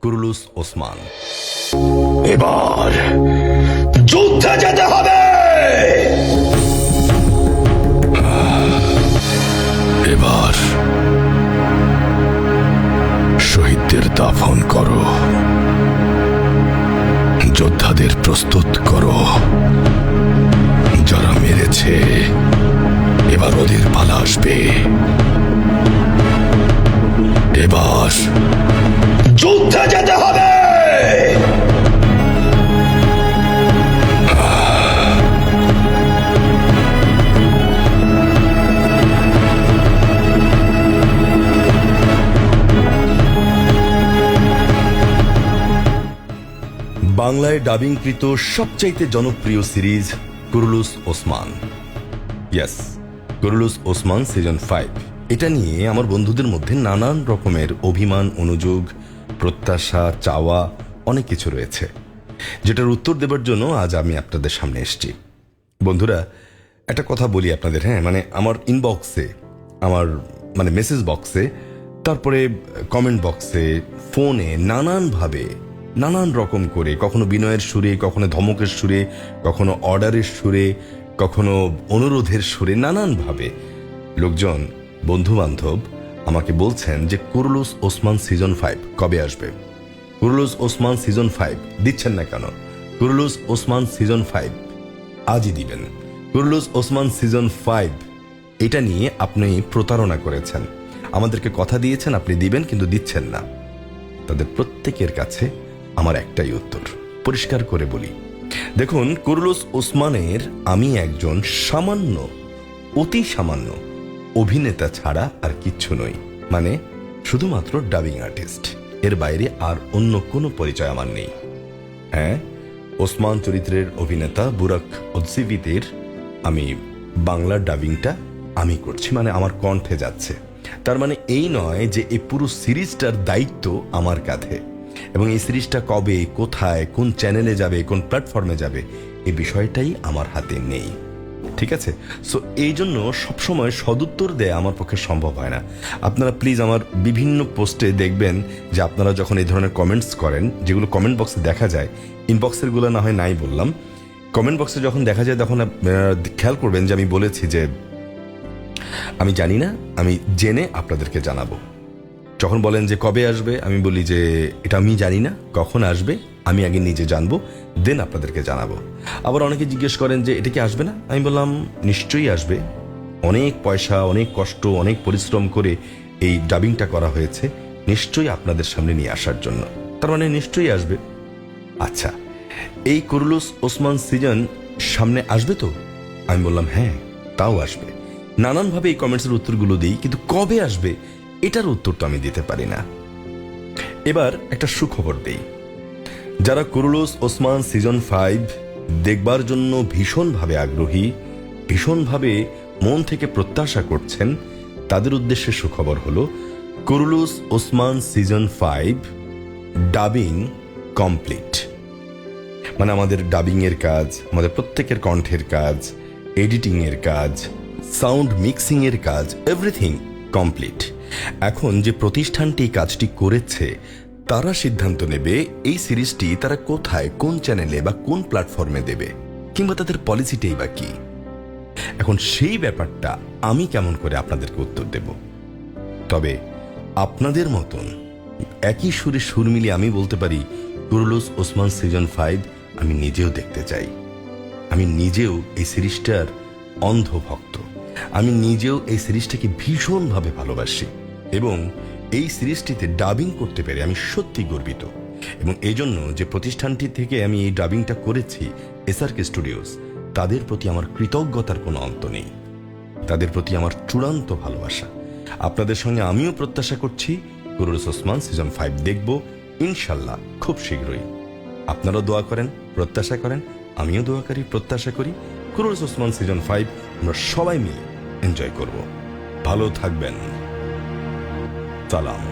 Kurulus Osman. এবার যুদ্ধে যেতে হবে। এবার শহীদদের দাফন করো, যোদ্ধাদের প্রস্তুত করো। যারা মেরেছে এবার ওদের পালা আসবে। এবার যুদ্ধে যেতে হবে। বাংলায় ডাবিংকৃত সবচাইতে জনপ্রিয় series Kurulus Osman. Yes, Kurulus Osman season 5। এটা নিয়ে আমার বন্ধুদের মধ্যে নানান রকমের অভিমান, অনুযোগ, প্রত্যাশা, চাওয়া অনেক কিছু রয়েছে, যেটার উত্তর দেবার জন্য আজ আমি আপনাদের সামনে এসেছি। বন্ধুরা, একটা কথা বলি আপনাদের, হ্যাঁ, আমার ইনবক্সে, আমার মেসেজ বক্সে, তারপরে কমেন্ট বক্সে, ফোনে নানানভাবে নানান রকম করে, কখনো বিনয়ের সুরে, কখনো ধমকের সুরে, কখনো অর্ডারের সুরে, কখনো অনুরোধের সুরে, নানানভাবে লোকজন, বন্ধু বান্ধব আমাকে বলছেন যে কুরুলুস ওসমান সিজন 5 কবে আসবে, কুরুলুস ওসমান সিজন 5 দিচ্ছেন না কেন, কুরুলুস ওসমান সিজন 5 আজই দিবেন, কুরুলুস ওসমান সিজন 5 এটা নিয়ে আপনি প্রতারণা করেছেন, আমাদেরকে কথা দিয়েছেন আপনি দিবেন কিন্তু দিচ্ছেন না। তাদের প্রত্যেকের কাছে আমার একটাই উত্তর, পরিষ্কার করে বলি, দেখুন, কুরুলুস ওসমানের আমি একজন সামান্য, অতি সামান্য অভিনেতা ছাড়া আর কিচ্ছু নই, শুধুমাত্র ডাবিং আর্টিস্ট, এর বাইরে আর অন্য কোনো পরিচয় আমার নেই। হ্যাঁ, ওসমান চরিত্রের অভিনেতা বুরাক ওদসিভিতের আমি বাংলা ডাবিংটা আমি করছি, আমার কণ্ঠে যাচ্ছে। তার এই নয় যে এই পুরো সিরিজটার দায়িত্ব আমার কাঁধে, এবং এই সিরিজটা কবে, কোথায়, কোন চ্যানেলে যাবে, কোন প্ল্যাটফর্মে যাবে, এই বিষয়টাই আমার হাতে নেই। ঠিক আছে? সো এই জন্য সবসময় সদুত্তর দেয়া আমার পক্ষে সম্ভব হয় না। আপনারা প্লিজ আমার বিভিন্ন পোস্টে দেখবেন যে আপনারা যখন এই ধরনের কমেন্টস করেন, যেগুলো কমেন্ট বক্সে দেখা যায়, ইনবক্সের গুলো না হয় নাই বললাম, কমেন্ট বক্সে যখন দেখা যায় তখন খেয়াল করবেন যে আমি বলেছি যে আমি জানি না, আমি জেনে আপনাদেরকে জানাবো। যখন বলেন যে কবে আসবে, আমি বলি যে এটা আমি জানি না, কখন আসবে আমি আগে নিজে জানবো, দেন আপনাদেরকে জানাবো। আবার অনেকে জিজ্ঞেস করেন যে এটা কি আসবে না, আমি বললাম নিশ্চয়ই আসবে। অনেক পয়সা, অনেক কষ্ট, অনেক পরিশ্রম করে এই ডাবিংটা করা হয়েছে, নিশ্চয়ই আপনাদের সামনে নিয়ে আসার জন্য, তার নিশ্চয়ই আসবে। আচ্ছা, এই কুরুলুস ওসমান সিজন সামনে আসবে তো? আমি বললাম হ্যাঁ, তাও আসবে। নানানভাবে এই কমেন্টসের উত্তরগুলো দিই, কিন্তু কবে আসবে এটার উত্তর তো আমি দিতে পারি না। এবার একটা সুখবর দেই, যারা কুরুলুস ওসমান সিজন 5 দেখবার জন্য ভীষণভাবে আগ্রহী, ভীষণভাবে মন থেকে প্রত্যাশা করছেন, তাদের উদ্দেশ্যে সুখবর হলো Kurulus Osman season 5 dubbing complete. আমাদের ডাবিং এর কাজ, আমাদের প্রত্যেকের কণ্ঠের কাজ, এডিটিং এর কাজ, সাউন্ড মিক্সিং এর কাজ, এভরিথিং কমপ্লিট। এখন যে প্রতিষ্ঠানটি কাজটি করেছে তারা সিদ্ধান্ত নেবে এই সিরিজটি তারা কোথায়, কোন চ্যানেলে বা কোন প্ল্যাটফর্মে দেবে, কিংবা তাদের পলিসিটাই বা কি। এখন সেই ব্যাপারটা আমি কেমন করে আপনাদেরকে উত্তর দেব? তবে আপনাদের মতন একই সুরে সুর মিলিয়ে আমি বলতে পারি কুরুলুস ওসমান সিজন 5 আমি নিজেও দেখতে চাই। আমি নিজেও এই সিরিজটার অন্ধ ভক্ত, আমি নিজেও এই সিরিজটাকে ভীষণভাবে ভালোবাসি, এবং এই সিরিজটিতে ডাবিং করতে পেরে আমি সত্যি গর্বিত। এবং এই জন্য যে প্রতিষ্ঠানটি থেকে আমি এই ডাবিংটা করেছি, এসআরকে স্টুডিওস, তাদের প্রতি আমার কৃতজ্ঞতার কোনো অন্ত নেই, তাদের প্রতি আমার চূড়ান্ত ভালোবাসা। আপনাদের সঙ্গে আমিও প্রত্যাশা করছি কুরুলুস ওসমান সিজন 5 দেখব ইনশাল্লাহ খুব শীঘ্রই। আপনারাও দোয়া করেন, প্রত্যাশা করেন, আমিও দোয়া করি, প্রত্যাশা করি কুরুলুস ওসমান সিজন 5 আমরা সবাই মিলে এনজয় করব। ভালো থাকবেন। সালাম।